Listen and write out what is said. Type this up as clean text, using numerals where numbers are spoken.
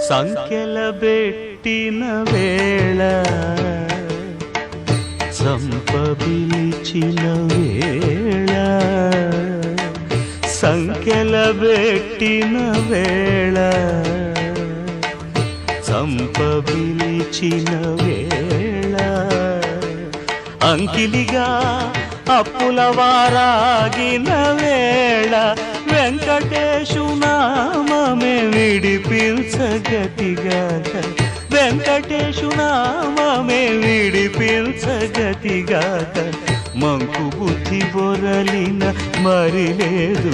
సంఖ్యల బెట్టిన వేళ చంప పిలిచిన వేళ సంఖ్యల బెట్టిన వేళ చంప పిలిచిన వేళ అంకిలిగా అప్పుల వారాగిన వేళ వెంకటేశు నామమే విడిపించగతిగాక వెంకటేశు నామమే విడిపించగతిగాక మంకు బుద్ధి బొరలిన మరి లేదు